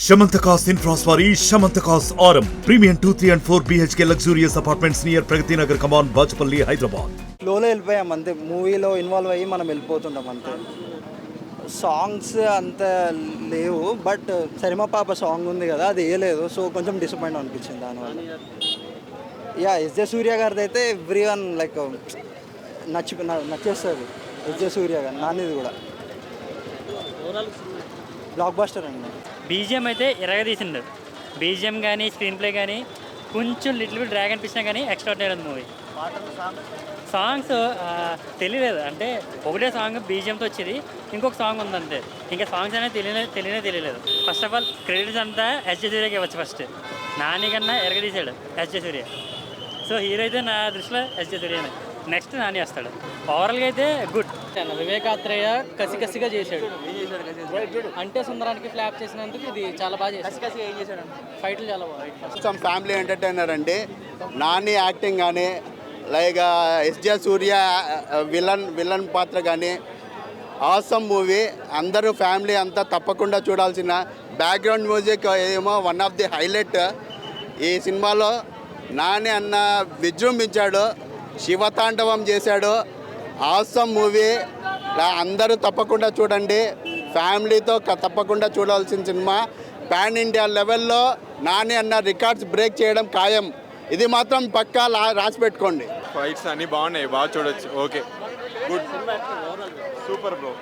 Shamantakas Infraswari, Shamantakas Aurum. Premium 2, 3 and 4 BHK luxurious apartments near Pragati Nagar, Kaman, Bachapalli, Hyderabad. ఫ్లోలో వెళ్ళిపోయాం అంతే, మూవీలో involve అయ్యి మనం వెళ్ళిపోతుంటాం అంతే. సాంగ్స్ అంత లేవు, బట్ సరిమ పాప సాంగ్ ఉంది కదా, అది వేయలేదు. సో కొంచెం డిసప్పాయింట్ అనిపించింది దానివల్ల. ఎస్జే సూర్య గారిది అయితే ఎవ్రీ వన్ లైక్ నచ్చేస్తుంది. ఎస్జే సూర్య గారు నానిది కూడా బ్లాక్ బస్టర్ అండి. బీజిఎం అయితే ఇరగదీసిండు. బీజిఎం కానీ స్క్రీన్ ప్లే కానీ కొంచెం లిటిల్ బిట్ డ్రాగ్ అనిపించినా కానీ ఎక్స్ట్రాడినరీ ఉంది మూవీ. సాంగ్స్ తెలియలేదు, అంటే ఒకటే సాంగ్ బీజిఎంతో వచ్చేది, ఇంకొక సాంగ్ ఉంది అంతే. ఇంకా సాంగ్స్ అనేది తెలియలేదు. ఫస్ట్ ఆఫ్ ఆల్ క్రెడిట్స్ అంతా ఎస్జే సూర్యకి ఇవ్వచ్చు. ఫస్ట్ నాని కన్నా ఎరగదీశాడు ఎస్జే సూర్య. సో హీరో అయితే నా దృష్టిలో ఎస్జే సూర్యనే, నెక్స్ట్ నాని వస్తాడు. ఓవరాల్గా అయితే గుడ్. వివేకాత్రేయ కసిగా చేశాడు. అంటే సుందరానికి ఫ్లాప్ చేసినందుకు ఇది చాలా బాగా చేశాడు. ఫైట్లు చాలా బాగా. ఫ్యామిలీ ఎంటర్టైనర్ అండి. నాని యాక్టింగ్ కానీ, లైక్ ఎస్జే సూర్య విలన్ పాత్ర కానీ ఆసమ్ మూవీ. అందరూ ఫ్యామిలీ అంతా తప్పకుండా చూడాల్సిన. బ్యాక్గ్రౌండ్ మ్యూజిక్ ఏమో వన్ ఆఫ్ ది హైలైట్. ఈ సినిమాలో నాని అన్న విజృంభించాడు, శివతాండవం చేశాడు. ఆసమ్ మూవీ, అందరూ తప్పకుండా చూడండి. ఫ్యామిలీతో తప్పకుండా చూడాల్సిన సినిమా. పాన్ ఇండియా లెవెల్లో నాని అన్న రికార్డ్స్ బ్రేక్ చేయడం ఖాయం. ఇది మాత్రం పక్కా రాసి పెట్టుకోండి. ఫైట్స్ అన్నీ బాగున్నాయి, బాగా చూడొచ్చు. Okay, good, super bro.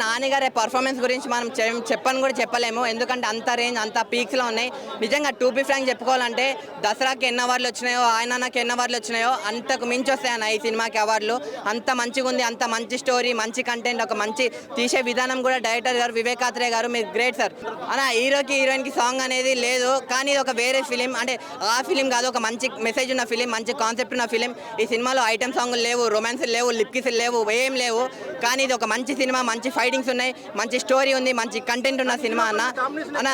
Nani గారి పర్ఫార్మెన్స్ గురించి మనం చెప్పని కూడా చెప్పలేము, ఎందుకంటే అంత రేంజ్ అంత పీక్స్లో ఉన్నాయి. నిజంగా టు బి ఫ్రాంక్ చెప్పుకోవాలంటే దసరాకి ఎన్ని అవార్డులు వచ్చినాయో, ఆయనకి ఎన్ని అవార్డులు వచ్చినాయో అంతకు మించి వస్తాయన్న ఈ సినిమాకి అవార్డులు. అంత మంచిగా ఉంది, అంత మంచి స్టోరీ, మంచి కంటెంట్, ఒక మంచి తీసే విధానం కూడా డైరెక్టర్ గారు వివేకాత్రేయ గారు మీరు గ్రేట్ సార్. అలా హీరోకి హీరోయిన్కి సాంగ్ అనేది లేదు, కానీ ఇది ఒక వేరే ఫిలిం. అంటే ఆ ఫిలిం కాదు, ఒక మంచి మెసేజ్ ఉన్న ఫిలిం, మంచి కాన్సెప్ట్ ఉన్న ఫిలిం. ఈ సినిమాలో ఐటమ్ సాంగులు లేవు, రొమాన్స్లు లేవు, లిప్ కిస్లు లేవు, ఏం లేవు. కానీ ఇది ఒక మంచి సినిమా, మంచి ఫైటింగ్స్ ఉన్నాయి, మంచి స్టోరీ ఉంది, మంచి కంటెంట్ ఉన్న సినిమా అన్న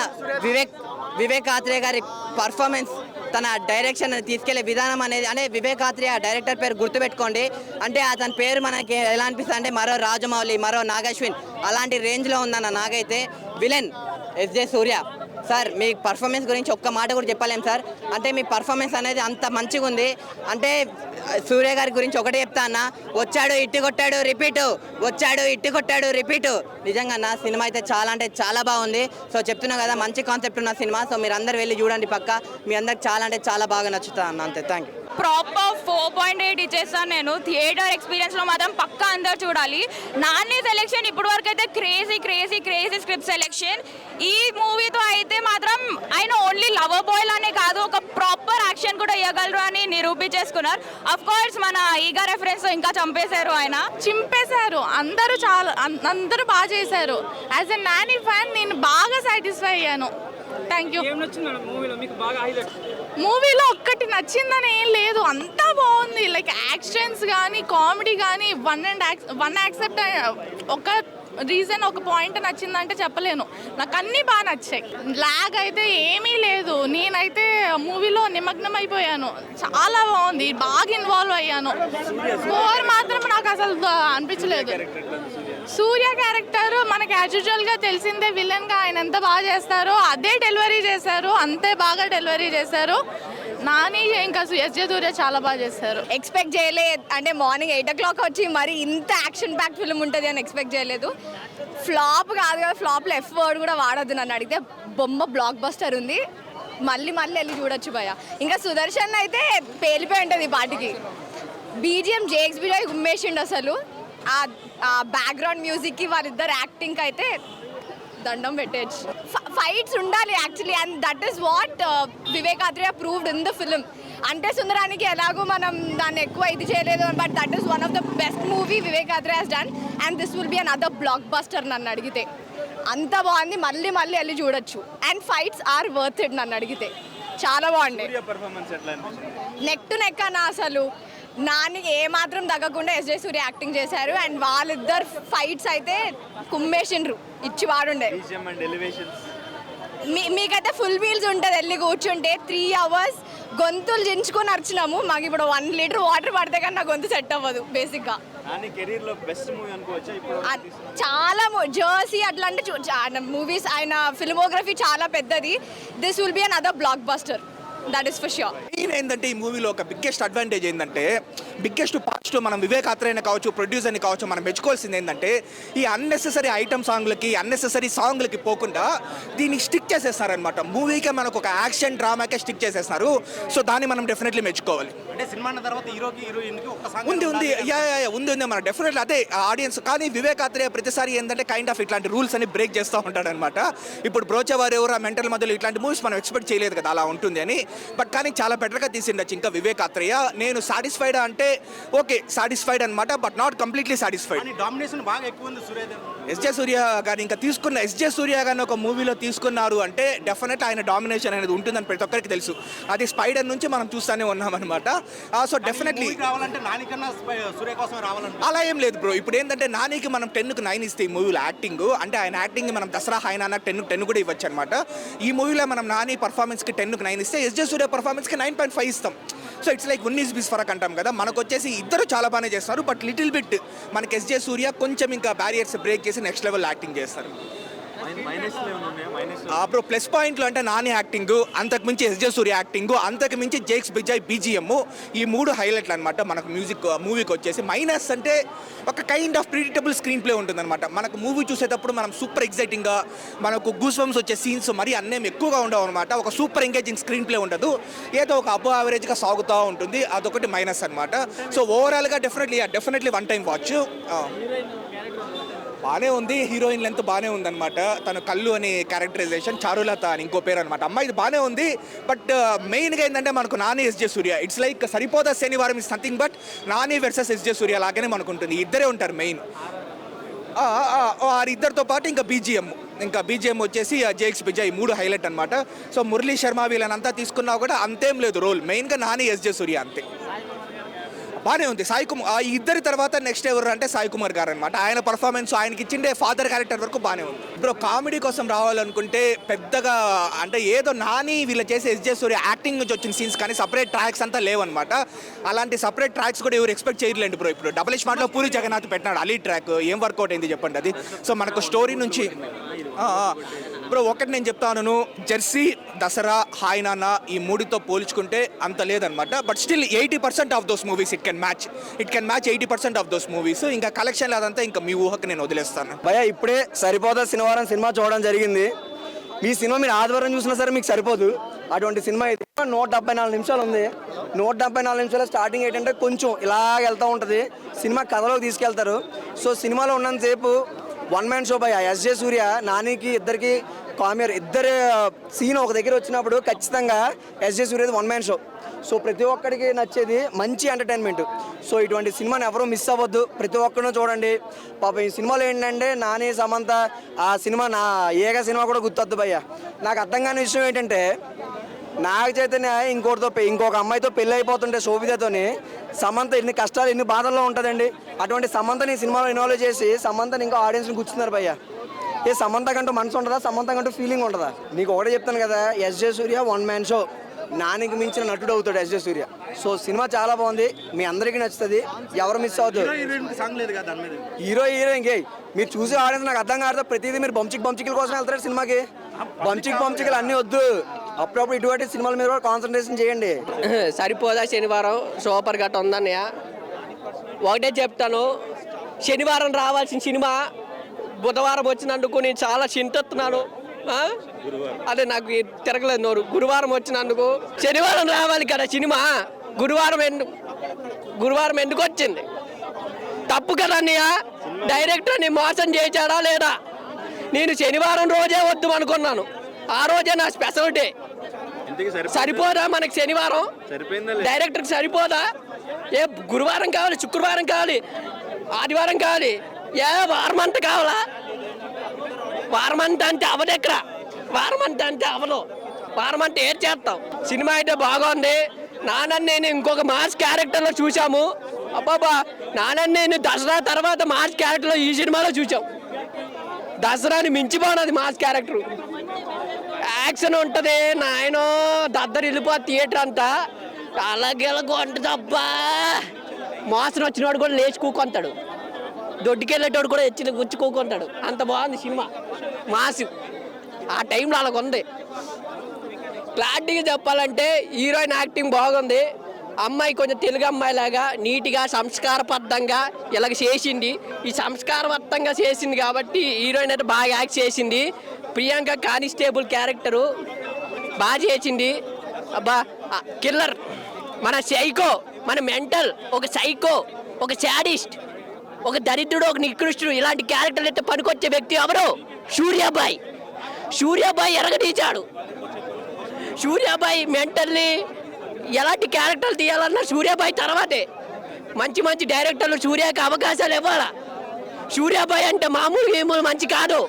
వివేకాత్రేయ గారి పర్ఫార్మెన్స్, తన డైరెక్షన్ తీసుకెళ్లే విధానం అనేది. అంటే వివేకాత్రేయ డైరెక్టర్ పేరు గుర్తుపెట్టుకోండి. అంటే అతని పేరు మనకి ఎలా అనిపిస్తుంది అంటే మరో రాజమౌళి, మరో నాగశ్విన్ అలాంటి రేంజ్లో ఉందన్న. నాగైతే విలన్ ఎస్జే సూర్య సార్, మీ పర్ఫార్మెన్స్ గురించి ఒక్క మాట కూడా చెప్పలేం సార్. అంటే మీ పర్ఫార్మెన్స్ అనేది అంత మంచిగా ఉంది. అంటే సూర్య గారి గురించి ఒకటే చెప్తా అన్న, వచ్చాడు ఇట్టి కొట్టాడు రిపీటు, వచ్చాడు ఇట్టి కొట్టాడు రిపీటు. నిజంగా నా సినిమా అయితే చాలా అంటే చాలా బాగుంది. సో చెప్తున్నా కదా, మంచి కాన్సెప్ట్ ఉన్న సినిమా. సో మీరు అందరు వెళ్ళి చూడండి పక్క, మీ అందరికి చాలా అంటే చాలా బాగా నచ్చుతా అన్న. అంతే, థ్యాంక్ యూ. ప్రాపర్ 4.8 ఇచ్చేస్తాను నేను. థియేటర్ ఎక్స్పీరియన్స్లో మాత్రం పక్కా అందరు చూడాలి. నాని సెలెక్షన్ ఇప్పుడు వరకు అయితే క్రేజీ స్క్రిప్ట్ సెలెక్షన్. ఈ మూవీతో అయితే మాత్రం ఆయన ఓన్లీ లవర్ బాయ్ లానే కాదు, ఒక ప్రాపర్ యాక్షన్ కూడా ఇవ్వగలరు అని నిరూపించేసుకున్నారు. అఫ్ కోర్స్ మన ఈగా రెఫరెన్స్ ఇంకా చింపేశారు. అందరూ బాగా చేశారు. యాజ్ ఎ నాని ఫ్యాన్ నేను బాగా సాటిస్ఫై అయ్యాను. Thank you. మూవీలో ఒక్కటి నచ్చిందని ఏం లేదు, అంతా బాగుంది. లైక్ యాక్షన్స్ కానీ, కామెడీ కానీ, వన్ యాక్సెప్ట్ ఒక రీజన్, ఒక పాయింట్ నచ్చిందంటే చెప్పలేను. నాకు అన్నీ బాగా నచ్చాయి. లాగ్ అయితే ఏమీ లేదు. నేనైతే మూవీలో నిమగ్నం అయిపోయాను. చాలా బాగుంది, బాగా ఇన్వాల్వ్ అయ్యాను. స్కోర్ మాత్రం నాకు అసలు అనిపించలేదు. సూర్య క్యారెక్టర్ మనకి యాజ్ యూజువల్గా తెలిసిందే, విలన్గా ఆయన ఎంత బాగా చేస్తారో అదే డెలివరీ చేశారు, అంతే బాగా డెలివరీ చేశారు. నాని ఇంకా ఎస్జే సూర్య చాలా బాగా చేస్తారు. ఎక్స్పెక్ట్ చేయలేదు, అంటే మార్నింగ్ 8 o'clock వచ్చి మరి ఇంత యాక్షన్ ప్యాక్ ఫిల్మ్ ఉంటుంది అని ఎక్స్పెక్ట్ చేయలేదు. ఫ్లాప్ కాదు కదా, ఫ్లాప్లో ఎఫ్ వర్డ్ కూడా వాడద్దు నన్ను అడిగితే. బొమ్మ బ్లాక్ బస్టర్ ఉంది, మళ్ళీ వెళ్ళి చూడొచ్చు భయ. ఇంకా సుదర్శన్ అయితే పేలిపోయి ఉంటుంది పాటికి. బీజిఎం జేఎక్స్బీలో ఉమ్మేసిండు అసలు. ఆ బ్యాక్గ్రౌండ్ మ్యూజిక్కి వాళ్ళిద్దరు యాక్టింగ్కి అయితే దండం పెట్టేచ్చు. ఫైట్స్ ఉండాలి actually, and that is what Vivek Athreya proved in the film. Ante Sundaraniki ఎలాగో మనం దాన్ని ఎక్కువ ఇది చేయలేదు, but that is one of the best movie Vivek Athreya has done, and this will be another blockbuster నన్ను అడిగితే. అంత బాగుంది, మళ్ళీ వెళ్ళి చూడొచ్చు. And fights are worth it నన్ను అడిగితే. చాలా బాగుంది. నెక్ టు నెక్ అన్న అసలు నానికి ఏమాత్రం తగ్గకుండా ఎస్జే సూర్య యాక్టింగ్ చేశారు. అండ్ వాళ్ళిద్దరు ఫైట్స్ అయితే కుమ్మేసిండ్రు, ఇచ్చి వాడుండే. మీకైతే ఫుల్ మీల్స్ ఉంటుంది, వెళ్ళి కూర్చుంటే 3 hours గొంతులు జించుకొని అరిచినాము. మాకు ఇప్పుడు 1 liter వాటర్ పడితే కానీ నా గొంతు సెట్ అవ్వదు బేసిక్గా. నాని కెరీర్ లో బెస్ట్ మూవీ అనుకోవచ్చా ఇప్పుడు? చాలా జర్సీ అట్లాంటి మూవీస్, ఆయన ఫిల్మోగ్రఫీ చాలా పెద్దది. This will be another block buster, that is for sure. Main ఏంటంటే ఈ మూవీలో ఒక బిగ్గెస్ట్ అడ్వాంటేజ్ ఏంటంటే, బిగ్గెస్ట్ పాజిటివ్ మనం వివేక్ ఆత్రేయని కావచ్చు, ప్రొడ్యూసర్ని కావచ్చు, మనం మెచ్చుకోవాల్సింది ఏంటంటే ఈ అన్నెసెసరీ ఐటమ్ సాంగ్లకి, అన్నెసెసరీ సాంగ్లకి పోకుండా దీన్ని స్టిక్ చేసేస్తారనమాట. మూవీకే మనకు ఒక యాక్షన్ డ్రామాకే స్టిక్ చేసేస్తారు. సో దాన్ని మనం డెఫినెట్లీ మెచ్చుకోవాలి. అంటే సినిమా అన్న తర్వాత హీరోకి హీరోయిన్కి ఒక సాంగ్ ఉంది ఉంది మన డెఫినెట్లీ అదే ఆడియన్స్. కానీ వివేక్ ఆత్రేయ ప్రతిసారి ఏంటంటే కైండ్ ఆఫ్ ఇట్లాంటి రూల్స్ అని బ్రేక్ చేస్తూ ఉంటాడనమాట. ఇప్పుడు బ్రోచేవారు ఎవరు, మెంటల్ మధ్యలో ఇట్లాంటి మూవీస్ మనం ఎక్స్పెక్ట్ చేయలేదు కదా అలా ఉంటుంది అని. బట్ కానీ చాలా బెటర్గా తీసిండొచ్చు ఇంకా వివేక్ ఆత్రేయ. నేను సాటిస్ఫైడ్ అంటే ఓకే, సాటిస్ఫైడ్ అనమాట, but not completely satisfied. Domination బాగా ఎక్కువ ఉంది సూర్యదేవ్. ఎస్జే సూర్య గారిని ఇంకా తీసుకున్న ఎస్జే సూర్య గారిని ఒక మూవీలో తీసుకున్నారు అంటే డెఫినెట్ ఆయన డామినేషన్ అనేది ఉంటుందని ప్రతి ఒక్కరికి తెలుసు. అది స్పైడర్ నుంచి మనం చూస్తూనే ఉన్నామన్నమాట. సో డెఫినెట్లీ రావాలంటే నాని కన్నా సూర్య కోసం రావాలంటే అలా ఏం లేదు బ్రో. ఇప్పుడు ఏంటంటే నానికి మనం 10కి 9 ఇస్తే ఈ మూవీలో యాక్టింగ్ అంటే ఆయన యాక్టింగ్ మనం దసరా హైనా 10 కూడా ఇవ్వచ్చు అనమాట. ఈ మూవీలో మనం నాని పర్ఫార్మెన్స్కి 10కి 9 ఇస్తే ఎస్జే సూర్య పర్ఫార్మెన్స్కి 9.5 ఇస్తాం. సో ఇట్స్ లైక్ 19 ఫరక్ అంటాం కదా. మనకు వచ్చేసి ఇద్దరు చాలా బాగానే చేస్తారు, బట్ లిటిల్ బిట్ మనకి ఎస్జే సూర్య కొంచెం ఇంకా బ్యారియర్స్ బ్రేక్ చేసి నెక్స్ట్ లెవెల్ యాక్టింగ్ చేస్తారు. బ్రో ప్లస్ పాయింట్లు అంటే నాని యాక్టింగ్, అంతకుమించి ఎస్జే సూర్య యాక్టింగ్, అంతకుమించి జేక్స్ బిజాయ్ బీజిఎం, ఈ 3 హైలైట్లు అనమాట మనకు మూవీకి వచ్చేసి. మైనస్ అంటే ఒక kind of predictable screen play ఉంటుందన్నమాట. మనకు మూవీ చూసేటప్పుడు మనం సూపర్ ఎగ్జైటింగ్గా మనకు గూస్ బంప్స్ వచ్చే సీన్స్ మరి అన్నేం ఎక్కువగా ఉండవు అనమాట. ఒక సూపర్ ఎంగేజింగ్ స్క్రీన్ ప్లే ఉండదు, ఏదో ఒక అబో యావరేజ్గా సాగుతూ ఉంటుంది. అదొకటి మైనస్ అనమాట. సో ఓవరాల్గా డెఫినెట్లీ వన్ టైం వాచ్. బాగానే ఉంది, హీరోయిన్ లెంత్ బాగానే ఉందన్నమాట. తను కళ్ళు అని క్యారెక్టరైజేషన్, చారులత అని ఇంకో పేరు అనమాట. అమ్మాయి ఇది బాగానే ఉంది, బట్ మెయిన్గా ఏంటంటే మనకు Nani SJ Suryah it's like Saripodhaa Sanivaaram is something, but Nani versus SJ Suryah లాగానే మనకు ఉంటుంది. ఇద్దరే ఉంటారు మెయిన్. ఇద్దరితో పాటు ఇంకా బీజిఎం వచ్చేసి జేక్స్ బిజాయ్ 3 హైలైట్ అనమాట. సో మురళీ శర్మ వీళ్ళనంతా తీసుకున్నా కూడా అంతేం లేదు రోల్, మెయిన్గా నాని ఎస్జే సూర్య అంతే. బాగానే ఉంది. సాయి కుమార్ ఈ ఇద్దరి తర్వాత నెక్స్ట్ ఎవరు అంటే సాయి కుమార్ గారు అనమాట. ఆయన పర్ఫార్మెన్స్, ఆయనకి ఇచ్చిండే ఫాదర్ క్యారెక్టర్ వరకు బాగానే ఉంది. ఇప్పుడు కామెడీ కోసం రావాలనుకుంటే పెద్దగా అంటే ఏదో నాని వీళ్ళు చేసే ఎస్జే సూర్య యాక్టింగ్ నుంచి వచ్చిన సీన్స్ కానీ సపరేట్ ట్రాక్స్ అంతా లేవన్నమాట. అలాంటి సపరేట్ ట్రాక్స్ కూడా ఎవరు ఎక్స్పెక్ట్ చేయలేండి బ్రో. ఇప్పుడు డబుల్ స్మార్ట్లో పూరి జగన్నాథ్ పెట్టినాడు అలీ ట్రాక్, ఏం వర్కౌట్ అయింది చెప్పండి అది. సో మనకు స్టోరీ నుంచి బ్రో ఒకటి నేను చెప్తాను, జెర్సీ, దసరా, హాయ్ నాన్న ఈ 3తో పోల్చుకుంటే అంత లేదనమాట. But still 80% of those movies it can match 80% of those movies. ఇంకా కలెక్షన్ అదంతా ఇంకా మీ ఊహకు నేను వదిలేస్తాను. భయ్యా ఇప్పుడే సరిపోదా శనివారం సినిమా చూడడం జరిగింది. మీ సినిమా మీరు ఆదివారం చూసినా సరే మీకు సరిపోదు అటువంటి సినిమా. అయితే 174 నిమిషాలు ఉంది. 174 నిమిషాలు స్టార్టింగ్ ఏంటంటే కొంచెం ఇలా వెళ్తూ ఉంటుంది, సినిమా కథలోకి తీసుకెళ్తారు. సో సినిమాలో ఉన్నంతసేపు వన్ మ్యాన్ షో భయ్యా. ఎస్జే సూర్య నానికి ఇద్దరికి ఇద్దరు సీన్ ఒక దగ్గర వచ్చినప్పుడు ఖచ్చితంగా ఎస్జే సూర్యది వన్ మ్యాన్ షో. సో ప్రతి ఒక్కడికి నచ్చేది మంచి ఎంటర్టైన్మెంట్. సో ఇటువంటి సినిమాని ఎవరూ మిస్ అవ్వద్దు, ప్రతి ఒక్కరినూ చూడండి. పాపం ఈ సినిమాలో ఏంటంటే నాని, సమంత ఆ సినిమా నా ఏక సినిమా కూడా గుర్తొద్దు భయ్యా. నాకు అర్థం కాని విషయం ఏంటంటే నాగ చైతన్య ఇంకొక అమ్మాయితో పెళ్ళి అయిపోతుంటే శోభితతోని సమంత ఎన్ని కష్టాలు ఎన్ని బాధల్లో ఉంటుందండి. అటువంటి సమంతని సినిమాలో ఇన్వాల్వ్ చేసి సమంతని ఇంకా ఆడియన్స్ని కూర్చున్నారు భయ్యా. ఏ సమంత కంటూ మనసు ఉంటుందా, సమంత కంటూ ఫీలింగ్ ఉంటుందా? నీకు ఒకటే చెప్తాను కదా, ఎస్జే సూర్య వన్ మ్యాన్ షో, నానికి మించిన నటుడు అవుతాడు ఎస్జే సూర్య. సో సినిమా చాలా బాగుంది, మీ అందరికీ నచ్చుతుంది, ఎవరు మిస్ అవుతారు. హీరో ఇంకే మీరు చూసే ఆడియన్స్ నాకు అర్థం కాదు. ప్రతిదీ మీరు బంచికల కోసం వెళ్తారు సినిమాకి. బంచికలు అన్నీ వద్దు, అప్పుడప్పుడు ఇటువంటి సినిమాల మీద కూడా కాన్సన్ట్రేషన్ చేయండి. సరిపోదా శనివారం సూపర్ గట్ట ఉందన్నయ్య. ఒకటే చెప్తాను, శనివారం రావాల్సిన సినిమా బుధవారం వచ్చినందుకు నేను చాలా చింతిస్తున్నాను. అదే నాకు తిరగలేదు నోరు. గురువారం వచ్చినందుకు శనివారం రావాలి కదా సినిమా, గురువారం ఎందుకు వచ్చింది? తప్పు కదా అన్నయ్య. డైరెక్టర్ని మోసం చేశాడా లేదా? నేను శనివారం రోజే వద్దు అనుకున్నాను, ఆ రోజే నా స్పెషల్ డే. సరిపోదా మనకి శనివారం? డైరెక్టర్కి సరిపోదా? ఏ గురువారం కావాలి, శుక్రవారం కావాలి, ఆదివారం కావాలి, ఏ వారమంతా కావాలా? వారమంతా అంటే అవదు. ఎక్కడ వారమంతా అంటే అవదు. వారమంతా ఏం చేస్తాం? సినిమా అయితే బాగుంది. నానని నేను ఇంకొక మాస్ క్యారెక్టర్లో చూసాము. అబ్బాబా, నానని నేను దసరా తర్వాత మాస్ క్యారెక్టర్లో ఈ సినిమాలో చూసాం. దసరాని మించిపోనది మాస్ క్యారెక్టర్. యాక్షన్ ఉంటుంది నాయనో, దద్దరు వెళ్ళిపో థియేటర్ అంతా. అలాగే ఉంటుంది అబ్బా. మోసం వచ్చినవాడు కూడా లేచి కూకొంటాడు, దొడ్డుకెళ్ళేటోడు కూడా ఎచ్చి గుచ్చి కూకుంటాడు. అంత బాగుంది సినిమా, మాసు ఆ టైంలో అలాగ ఉంది. క్లారిటీగా చెప్పాలంటే హీరోయిన్ యాక్టింగ్ బాగుంది. అమ్మాయి కొంచెం తెలుగు అమ్మాయిలాగా నీట్గా సంస్కారబద్ధంగా ఇలాగ చేసింది. ఈ సంస్కారబద్ధంగా చేసింది కాబట్టి హీరోయిన్ అయితే బాగా యాక్ట్ చేసింది. ప్రియాంక కానిస్టేబుల్ క్యారెక్టరు బాగా చేసింది. అబ్బా కిల్లర్, మన సైకో, మన మెంటల్, ఒక సైకో, ఒక శాడిస్ట్, ఒక దరిద్రుడు, ఒక నికృష్టుడు, ఇలాంటి క్యారెక్టర్లు అయితే పనికొచ్చే వ్యక్తి ఎవరు? సూర్యాబాయ్. సూర్యాబాయ్ ఎరగదీశాడు. సూర్యాబాయ్ మెంటల్లీ ఎలాంటి క్యారెక్టర్లు తీయాలన్నా సూర్యాబాయ్ తర్వాతే. మంచి మంచి డైరెక్టర్లు సూర్యకి అవకాశాలు ఇవ్వాలా. సూర్యాబాయ్ అంటే మామూలు ఏమో మంచి కాదు,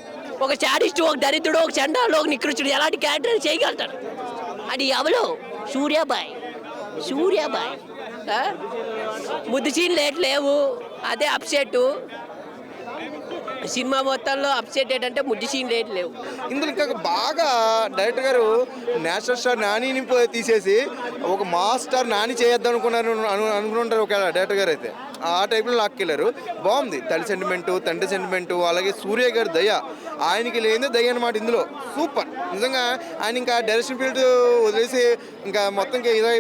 ఒక శాడిస్ట్, ఒక దరిద్రుడు, ఒక చండాలుడు, ఒక నికృష్టుడు, ఎలాంటి క్యారెక్టర్ చేయగలుగుతాడు. అది ఎవరు? సూర్యాబాయ్. సూర్యాబాయ్ ముద్దు సీన్ లేవు, అదే అప్సెట్. సినిమా మొత్తంలో అప్సెట్ ఏంటంటే ముద్దు సీన్ లేవు. ఇందులో ఇంకా బాగా డైరెక్టర్ గారు నేషనల్ స్టార్ నానిని తీసేసి ఒక మాస్ స్టార్ నాని చేయొద్దు అనుకుంటారు ఒక డైరెక్టర్ గారు అయితే. ఆ టైప్లో లాక్కెళ్ళారు. బాగుంది. తల్లి సెంటిమెంటు, తండ్రి సెంటిమెంటు, అలాగే సూర్య గారి దయ, ఆయనకి లేనిదే దయ అనమాట ఇందులో. సూపర్ నిజంగా. ఆయన ఇంకా డైరెక్షన్ ఫీల్డ్ వదిలేసి ఇంకా మొత్తం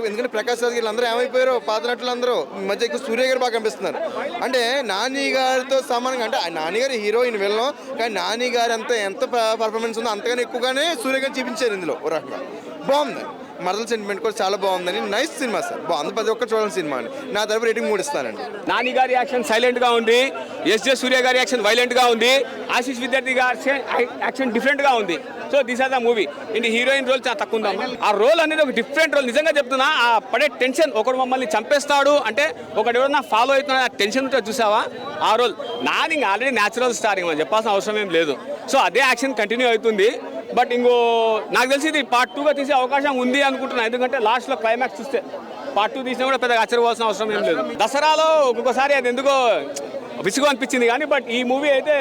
ఎందుకంటే ప్రకాష్ రాజ్ వీళ్ళందరూ ఏమైపోయారో పాత నటులు అందరూ మధ్య ఎక్కువ సూర్య గారు బాగా కనిపిస్తున్నారు. అంటే నాని గారితో సమానంగా, అంటే నాని గారు హీరోయిన్ వెళ్ళం, కానీ నాని గారు ఎంత పర్ఫార్మెన్స్ ఉందో అంతగానే ఎక్కువగానే సూర్య గారు చూపించారు ఇందులో. ఓ రకంగా బాగుంది. మరదల సెంటిమెంట్ కూడా చాలా బాగుందని. నైస్ సినిమా సార్, బాగుంది. ప్రతి ఒక్కరు చూడాలి సినిమా అని. నా తరపు రేటింగ్ 3 ఇస్తానండి. నాని గారి యాక్షన్ సైలెంట్గా ఉంది, ఎస్జే సూర్య గారి యాక్షన్ వైలెంట్గా ఉంది, ఆశీష్ విద్యార్థి గారి యాక్షన్ డిఫరెంట్గా ఉంది. So this are the movie. ఇంటి హీరోయిన్ రోల్ చాలా తక్కువ ఉంది. ఆ రోల్ అనేది ఒక డిఫరెంట్ రోల్. నిజంగా చెప్తున్నా, ఆ పడే టెన్షన్, ఒకడు మమ్మల్ని చంపేస్తాడు అంటే ఒకటి ఎవరన్నా ఫాలో అవుతున్నా ఆ టెన్షన్ ఉంటే చూసావా, ఆ role. Nani already natural star, మనం చెప్పాల్సిన అవసరం ఏం లేదు. సో అదే యాక్షన్ కంటిన్యూ అవుతుంది. బట్ ఇంకో నాకు తెలిసి ఇది పార్ట్ 2గా తీసే అవకాశం ఉంది అనుకుంటున్నాను. ఎందుకంటే లాస్ట్లో క్లైమాక్స్ చూస్తే పార్ట్ 2 తీసినా కూడా పెద్దగా ఆశ్చర్యపోవాల్సిన అవసరం ఏం లేదు. దసరాలో ఒక్కొక్కసారి అది ఎందుకో విసుగు అనిపించింది కానీ, బట్ ఈ మూవీ అయితే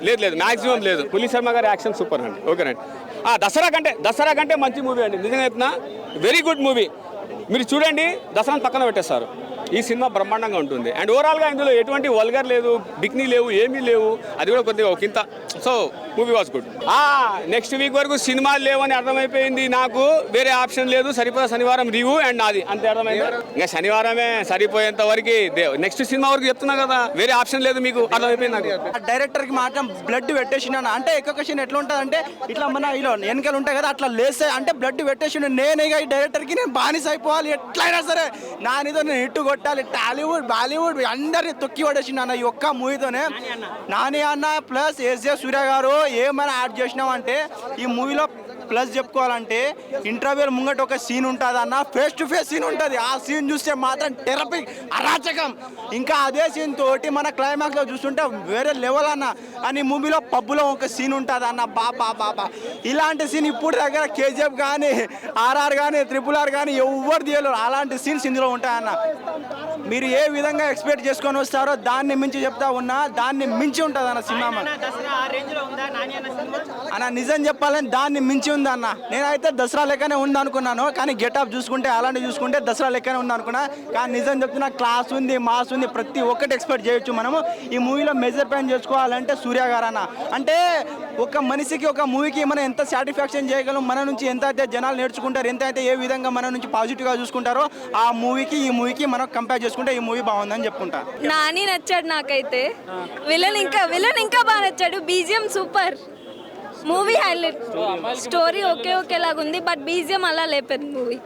లేదు, మ్యాక్సిమం లేదు. పులి శర్మ గారి యాక్షన్ సూపర్ అండి. ఓకేనండి. దసరా కంటే మంచి మూవీ అండి. నిజంగా చెప్తున్నా, వెరీ గుడ్ మూవీ. మీరు చూడండి, దసరాను పక్కన పెట్టేస్తారు. ఈ సినిమా బ్రహ్మాండంగా ఉంటుంది. అండ్ ఓవరాల్గా ఇందులో ఎటువంటి వల్గర్ లేదు, బిక్నీ లేవు, ఏమీ లేవు. అది కూడా కొద్దిగా ఒకంత. So movie was good. Next week వరకు సినిమాలు లేవని అర్థమైపోయింది నాకు. వేరే ఆప్షన్ లేదు. సరిపోయే శనివారం రివ్యూ అండ్ అది అంతే అర్థమైంది. ఇంకా శనివారమే సరిపోయేంత వరకు నెక్స్ట్ సినిమా వరకు చెప్తున్నా కదా, వేరే ఆప్షన్ లేదు. మీకు అర్థమైపోయింది నాకు. డైరెక్టర్కి మాత్రం బ్లడ్ పెట్టేసినాను. అంటే ఎక్కువ సీన్ ఎట్లా ఉంటుంది అంటే ఇట్లా మన ఇలా వెనకలు ఉంటాయి కదా, అట్లా లేస్తే అంటే బ్లడ్ పెట్టేసిండు. నేనే ఈ డైరెక్టర్కి నేను బానిస అయిపోవాలి ఎట్లయినా సరే. నానితో నేను హిట్ కొట్టాలి. టాలీవుడ్, బాలీవుడ్ అందరినీ తొక్కి పడేసిండు అన్న ఈ ఒక్క మూవీతోనే. నాని అన్న ప్లస్ ఎస్జే సూర్య గారు ఏమైనా యాడ్ చేసినామంటే ఈ మూవీలో ప్లస్ చెప్పుకోవాలంటే ఇంటర్వ్యూల ముంగట ఒక సీన్ ఉంటుంది అన్న, ఫేస్ టు ఫేస్ సీన్ ఉంటుంది. ఆ సీన్ చూస్తే మాత్రం టెరపిక్ అరాచకం. ఇంకా అదే సీన్ తోటి మన క్లైమాక్స్లో చూస్తుంటే వేరే లెవెల్ అన్న. అని మూవీలో పబ్బులో ఒక సీన్ ఉంటుంది అన్న, బాబా ఇలాంటి సీన్ ఇప్పుడు దగ్గర కేజీఎఫ్ కానీ, ఆర్ఆర్ కానీ, RRR కానీ ఎవరు తీయలేరు. అలాంటి సీన్స్ ఇందులో ఉంటాయన్న. మీరు ఏ విధంగా ఎక్స్పెక్ట్ చేసుకొని వస్తారో దాన్ని మించి చెప్తా ఉన్నా, దాన్ని మించి ఉంటుంది అన్న సినిమా అన్న. నిజం చెప్పాలని దాన్ని మించి ఉంది అన్న. నేనైతే దసరా లెక్కనే ఉంది అనుకున్నాను, కానీ గెటప్ చూసుకుంటే అలాంటివి చూసుకుంటే దసరా లెక్కనే ఉంది అనుకున్నా. కానీ నిజం చెప్తున్నా, క్లాస్ ఉంది, మాస్ ఉంది, ప్రతి ఒక్కటి ఎక్స్పెక్ట్ చేయొచ్చు మనము. ఈ మూవీలో మెజర్ పాయింట్ చేసుకోవాలంటే సూర్య గారు అన్న. అంటే ఒక మనిషికి, ఒక మూవీకి మనం ఎంత సాటిస్ఫాక్షన్ చేయగలం, మన నుంచి ఎంత అయితే జనాలు నేర్చుకుంటారు, ఎంత అయితే ఏ విధంగా మన నుంచి పాజిటివ్గా చూసుకుంటారో, ఆ మూవీకి ఈ మూవీకి మనం కంపేర్ చేసుకుంటే ఈ మూవీ బాగుందని చెప్పుకుంటా. నాని నచ్చాడు నాకైతే. విలన్ ఇంకా బాగా నచ్చాడు. BGM super. Movie highlight. Story ఓకేలాగా ఉంది, బట్ బీజిఎం అలా లేపేది మూవీ.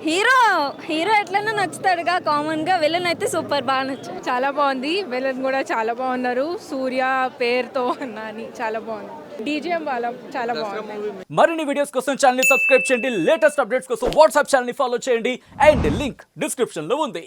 హీరో ఎట్లైనా నచ్చుతాడుగా కామన్గా. విలన్ అయితే సూపర్, బాగా నచ్చాడు. చాలా బాగుంది. విలన్ కూడా చాలా బాగున్నారు. సూర్య పేరుతో నాని చాలా బాగుంది. డీజేఎం వాళ్ళ చాలా బాగుంది. మరిన్ని వీడియోస్ కోసం ఛానల్ ని సబ్స్క్రైబ్ చేయండి. లేటెస్ట్ అప్డేట్స్ కోసం వాట్సాప్ ఛానల్ ని ఫాలో చేయండి. అండ్ లింక్ డిస్క్రిప్షన్ లో ఉంది.